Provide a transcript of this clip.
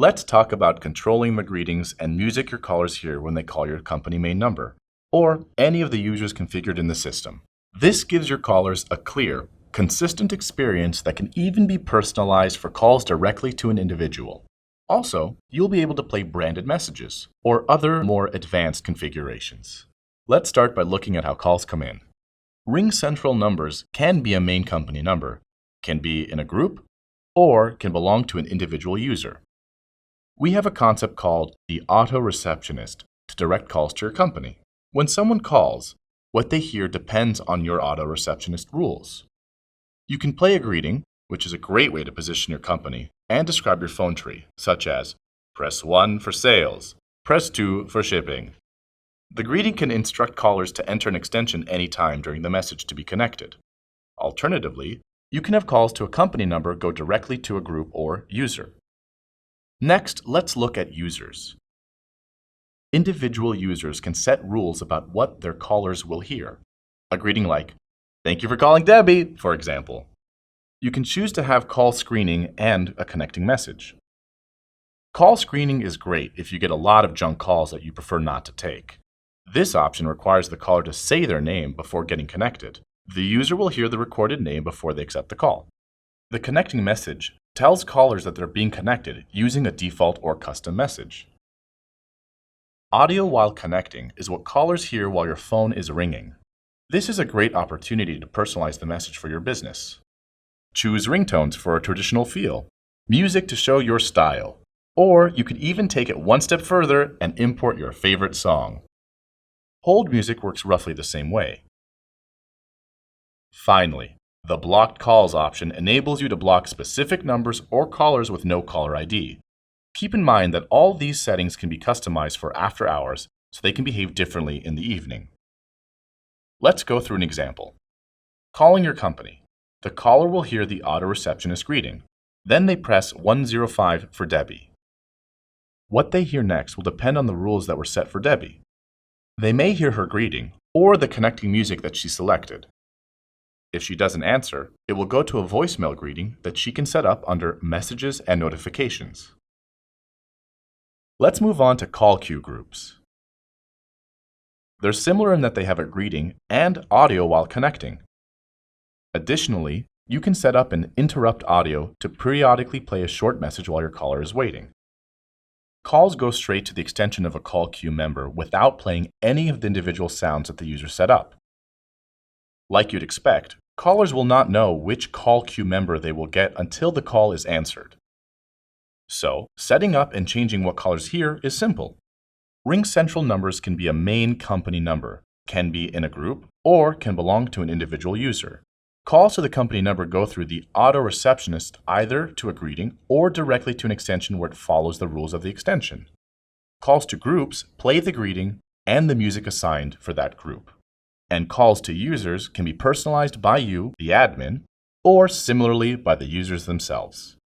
Let's talk about controlling the greetings and music your callers hear when they call your company main number, or any of the users configured in the system. This gives your callers a clear, consistent experience that can even be personalized for calls directly to an individual. Also, you'll be able to play branded messages or other more advanced configurations. Let's start by looking at how calls come in. RingCentral numbers can be a main company number, can be in a group, or can belong to an individual user. We have a concept called the auto receptionist to direct calls to your company. When someone calls, what they hear depends on your auto receptionist rules. You can play a greeting, which is a great way to position your company, and describe your phone tree, such as press 1 for sales, press 2 for shipping. The greeting can instruct callers to enter an extension anytime during the message to be connected. Alternatively, you can have calls to a company number go directly to a group or user. Next, let's look at users. Individual users can set rules about what their callers will hear. A greeting like, "Thank you for calling Debbie," for example. You can choose to have call screening and a connecting message. Call screening is great if you get a lot of junk calls that you prefer not to take. This option requires the caller to say their name before getting connected. The user will hear the recorded name before they accept the call. The connecting message tells callers that they're being connected using a default or custom message. Audio while connecting is what callers hear while your phone is ringing. This is a great opportunity to personalize the message for your business. Choose ringtones for a traditional feel, music to show your style, or you could even take it one step further and import your favorite song. Hold music works roughly the same way. Finally, the blocked calls option enables you to block specific numbers or callers with no caller ID. Keep in mind that all these settings can be customized for after hours, so they can behave differently in the evening. Let's go through an example. Calling your company. The caller will hear the auto receptionist greeting. Then they press 105 for Debbie. What they hear next will depend on the rules that were set for Debbie. They may hear her greeting or the connecting music that she selected. If she doesn't answer, it will go to a voicemail greeting that she can set up under Messages and Notifications. Let's move on to call queue groups. They're similar in that they have a greeting and audio while connecting. Additionally, you can set up an interrupt audio to periodically play a short message while your caller is waiting. Calls go straight to the extension of a call queue member without playing any of the individual sounds that the user set up. Like you'd expect, callers will not know which call queue member they will get until the call is answered. So, setting up and changing what callers hear is simple. RingCentral numbers can be a main company number, can be in a group, or can belong to an individual user. Calls to the company number go through the auto receptionist either to a greeting or directly to an extension where it follows the rules of the extension. Calls to groups play the greeting and the music assigned for that group. And calls to users can be personalized by you, the admin, or similarly by the users themselves.